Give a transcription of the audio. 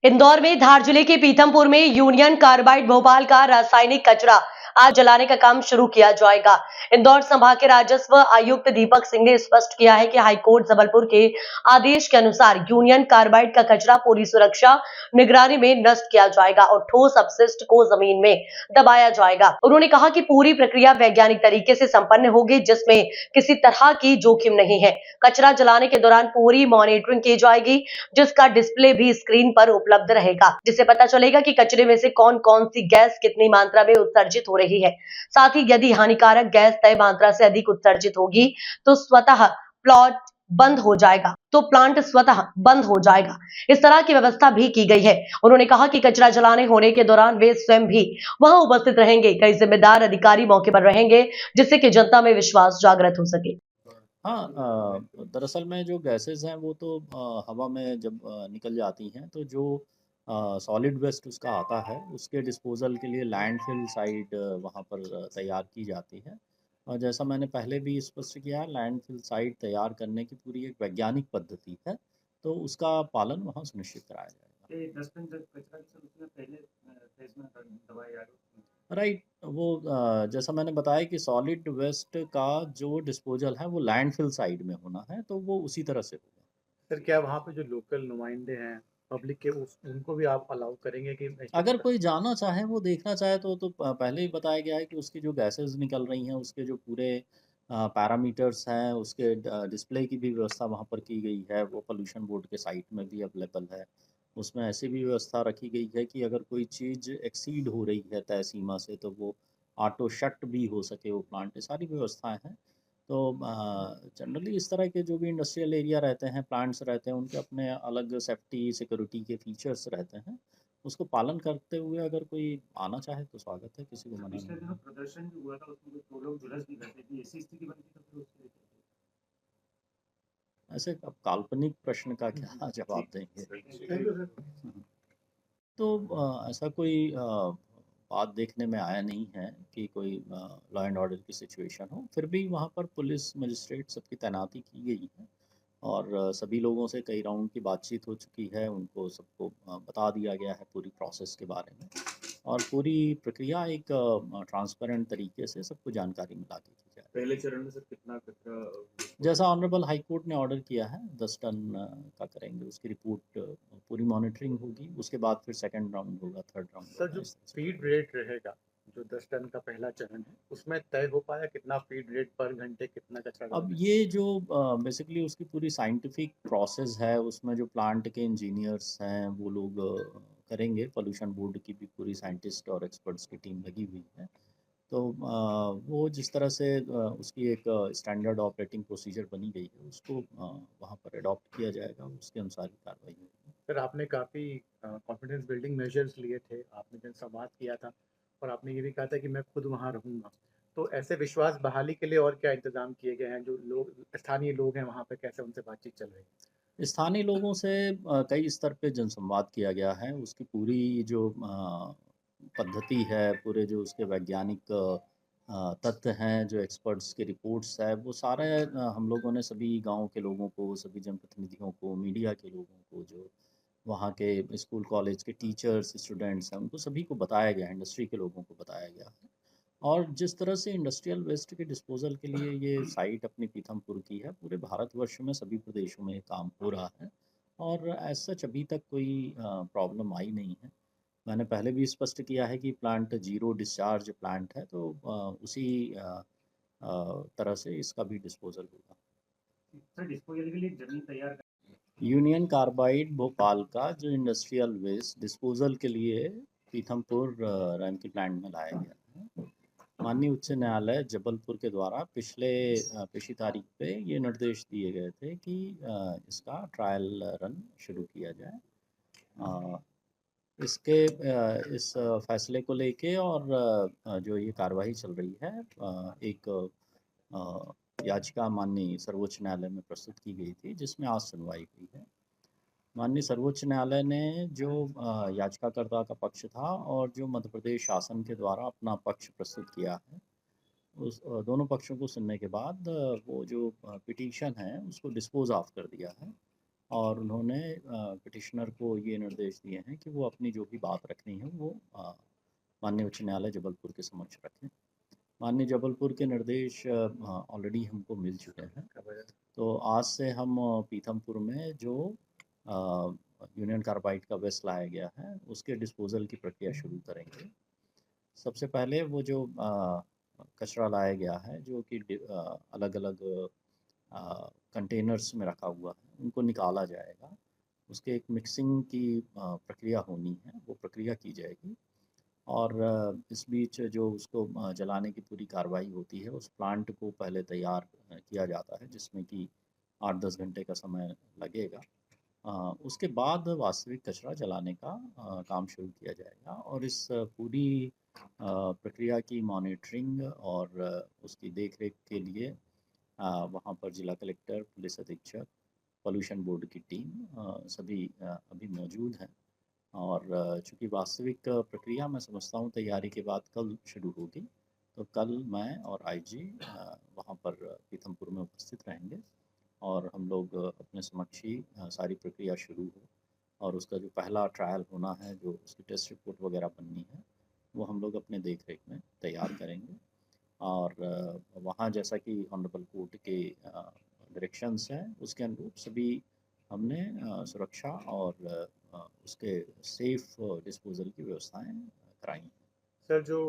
इंदौर में धार जिले के पीथमपुर में यूनियन कार्बाइड भोपाल का रासायनिक कचरा आज जलाने का काम शुरू किया जाएगा। इंदौर संभाग के राजस्व आयुक्त दीपक सिंह ने स्पष्ट किया है कि हाईकोर्ट जबलपुर के आदेश के अनुसार यूनियन कार्बाइड का कचरा पूरी सुरक्षा निगरानी में नष्ट किया जाएगा और ठोस अपशिष्ट को जमीन में दबाया जाएगा। उन्होंने कहा कि पूरी प्रक्रिया वैज्ञानिक तरीके से संपन्न होगी, जिसमें किसी तरह की जोखिम नहीं है। कचरा जलाने के दौरान पूरी मॉनिटरिंग की जाएगी, जिसका डिस्प्ले भी स्क्रीन पर उपलब्ध रहेगा, जिससे पता चलेगा कि कचरे में से कौन कौन सी गैस कितनी मात्रा में उत्सर्जित हो रही है। साथ ही यदि हानिकारक गैस तय मात्रा से अधिक उत्सर्जित होगी तो प्लांट स्वतः बंद हो जाएगा। इस तरह की व्यवस्था भी की गई है। उन्होंने कहा कि कचरा जलाने होने के दौरान वे स्वयं भी वहां उपस्थित रहेंगे। कई जिम्मेदार अधिकारी मौके पर रहेंगे, जिससे कि जनता में विश्वास जागृत हो सके। हाँ, दरअसल में जो गैसेस हैं वो तो हवा में जब निकल जाती हैं तो जो सॉलिड वेस्ट उसका आता है उसके डिस्पोज़ल के लिए लैंडफ़िल साइट वहाँ पर तैयार की जाती है। और जैसा मैंने पहले भी स्पष्ट किया है, लैंडफ़िल साइट तैयार करने की पूरी एक वैज्ञानिक पद्धति है, तो उसका पालन वहाँ सुनिश्चित कराया जाएगा। ये डस्टबिन जब कचरा जब उसमें पहले फेज़ में दबाया राइट, वो जैसा मैंने बताया कि सॉलिड वेस्ट का जो डिस्पोज़ल है वो लैंडफ़िल साइट में होना है, तो वो उसी तरह से होगा। सर, क्या वहाँ पे जो लोकल नुमाइंदे हैं पब्लिक के उस उनको भी आप अलाउ करेंगे कि अगर कोई जाना चाहे, वो देखना चाहे तो पहले ही बताया गया है कि उसकी जो गैसेज़ निकल रही हैं, उसके जो पूरे पैरामीटर्स हैं, उसके डिस्प्ले की भी व्यवस्था वहाँ पर की गई है, वो पॉल्यूशन बोर्ड के साइट में भी अवेलेबल है। उसमें ऐसी भी व्यवस्था रखी गई है कि अगर कोई चीज़ एक्सीड हो रही है तय सीमा से, तो वो ऑटो शट भी हो सके वो प्लांट, ये सारी व्यवस्थाएँ हैं। तो जनरली इस तरह के जो भी इंडस्ट्रियल एरिया रहते हैं, प्लांट्स रहते हैं, उनके अपने अलग सेफ्टी, सिक्योरिटी के फीचर्स रहते हैं। उसको पालन करते हुए अगर कोई आना चाहे तो स्वागत है, किसी को मना पिछले नहीं है। दिनों प्रदर्शन जो हुआ था उसमें कुछ 2 लोग जुलस भी करते थे, ऐसी स्थिति बनती तो फिर उसके लिए ऐसे अब काल्पनिक प्रश्न का क्या जवाब देंगे? तो ऐसा कोई बात देखने में आया नहीं है कि कोई लॉ एंड ऑर्डर की सिचुएशन हो। फिर भी वहाँ पर पुलिस, मजिस्ट्रेट सबकी तैनाती की गई है और सभी लोगों से कई राउंड की बातचीत हो चुकी है। उनको सबको बता दिया गया है पूरी प्रोसेस के बारे में और पूरी प्रक्रिया एक ट्रांसपेरेंट तरीके से सबको जानकारी मिला के की जाए। पहले चरण में सर कितना कचरा जैसा ऑनरेबल हाई कोर्ट ने ऑर्डर किया है 10 टन का करेंगे, उसकी रिपोर्ट पूरी मॉनिटरिंग होगी, उसके बाद फिर सेकंड राउंड होगा, थर्ड राउंड सर, होगा, जो इस तरह से। फीड रेट रहेगा, जो 10 टन का पहला चरण है, उसमें तय हो पाया कितना फीड रेट पर घंटे कितना कचरा अब डालना है? ये जो बेसिकली उसकी पूरी साइंटिफिक प्रोसेस है, उसमें जो प्लांट के इंजीनियर्स हैं वो लोग करेंगे। पोल्यूशन बोर्ड की भी पूरी साइंटिस्ट और एक्सपर्ट्स की टीम लगी हुई है। तो वो जिस तरह से उसकी एक स्टैंडर्ड ऑपरेटिंग प्रोसीजर बनी गई है, उसको वहाँ पर अडॉप्ट किया जाएगा, उसके अनुसार ही कार्रवाई होगी। सर, आपने काफ़ी कॉन्फिडेंस बिल्डिंग मेजर्स लिए थे, आपने जनसंवाद किया था और आपने ये भी कहा था कि मैं खुद वहाँ रहूँगा। तो ऐसे विश्वास बहाली के लिए और क्या इंतज़ाम किए गए हैं? जो लोग स्थानीय लोग हैं वहाँ पे, कैसे उनसे बातचीत चल रही है? स्थानीय लोगों से कई स्तर पे जनसंवाद किया गया है। उसकी पूरी जो पद्धति है, पूरे जो उसके वैज्ञानिक तथ्य हैं, जो एक्सपर्ट्स की रिपोर्ट्स है, वो सारे हम लोगों ने सभी गाँव के लोगों को, सभी जनप्रतिनिधियों को, मीडिया के लोगों को, जो वहाँ के स्कूल कॉलेज के टीचर्स, स्टूडेंट्स हैं, उनको सभी को बताया गया है, इंडस्ट्री के लोगों को बताया गया है। और जिस तरह से इंडस्ट्रियल वेस्ट के डिस्पोज़ल के लिए ये साइट अपनी पीथमपुर की है, पूरे भारतवर्ष में सभी प्रदेशों में ये काम हो रहा है और एज़ सच अभी तक कोई प्रॉब्लम आई नहीं है। मैंने पहले भी स्पष्ट किया है कि प्लांट ज़ीरो डिस्चार्ज प्लांट है, तो उसी तरह से इसका भी डिस्पोज़ल होगा। सर, डिस्पोजल के लिए ज़मीन तैयार यूनियन कार्बाइड भोपाल का जो इंडस्ट्रियल वेस्ट डिस्पोज़ल के लिए पीथमपुर रैंकी प्लांट में लाया गया है। माननीय उच्च न्यायालय जबलपुर के द्वारा पिछली तारीख पे ये निर्देश दिए गए थे कि इसका ट्रायल रन शुरू किया जाए। इस फैसले को लेके और जो ये कार्रवाई चल रही है, एक याचिका माननीय सर्वोच्च न्यायालय में प्रस्तुत की गई थी, जिसमें आज सुनवाई हुई है। माननीय सर्वोच्च न्यायालय ने जो याचिकाकर्ता का पक्ष था और जो मध्य प्रदेश शासन के द्वारा अपना पक्ष प्रस्तुत किया है, उस दोनों पक्षों को सुनने के बाद वो जो पिटीशन है उसको डिस्पोज ऑफ कर दिया है और उन्होंने पिटिशनर को ये निर्देश दिए हैं कि वो अपनी जो भी बात रखनी है वो माननीय उच्च न्यायालय जबलपुर के समक्ष रखें। माननीय जबलपुर के निर्देश ऑलरेडी हमको मिल चुके हैं। तो आज से हम पीथमपुर में जो यूनियन कार्बाइड का वेस्ट लाया गया है उसके डिस्पोजल की प्रक्रिया शुरू करेंगे। सबसे पहले वो जो कचरा लाया गया है जो कि अलग अलग कंटेनर्स में रखा हुआ है उनको निकाला जाएगा। उसके एक मिक्सिंग की प्रक्रिया होनी है, वो प्रक्रिया की जाएगी। और इस बीच जो उसको जलाने की पूरी कार्रवाई होती है उस प्लांट को पहले तैयार किया जाता है जिसमें कि 8-10 घंटे का समय लगेगा। उसके बाद वास्तविक कचरा जलाने का काम शुरू किया जाएगा और इस पूरी प्रक्रिया की मॉनिटरिंग और उसकी देखरेख के लिए वहाँ पर जिला कलेक्टर, पुलिस अधीक्षक, पॉल्यूशन बोर्ड की टीम सभी अभी मौजूद हैं। और चूँकि वास्तविक प्रक्रिया मैं समझता हूँ तैयारी के बाद कल शुरू होगी, तो कल मैं और आईजी वहाँ पर पीथमपुर में उपस्थित रहेंगे और हम लोग अपने समक्ष ही सारी प्रक्रिया शुरू हो और उसका जो पहला ट्रायल होना है, जो उसकी टेस्ट रिपोर्ट वगैरह बननी है, वो हम लोग अपने देख-रेख में तैयार करेंगे। और वहाँ जैसा कि ऑनरेबल कोर्ट के डायरेक्शंस हैं, उसके अनुरूप सभी हमने सुरक्षा और उसके सेफ डिस्पोज़ल की व्यवस्थाएँ कराई हैं। सर जो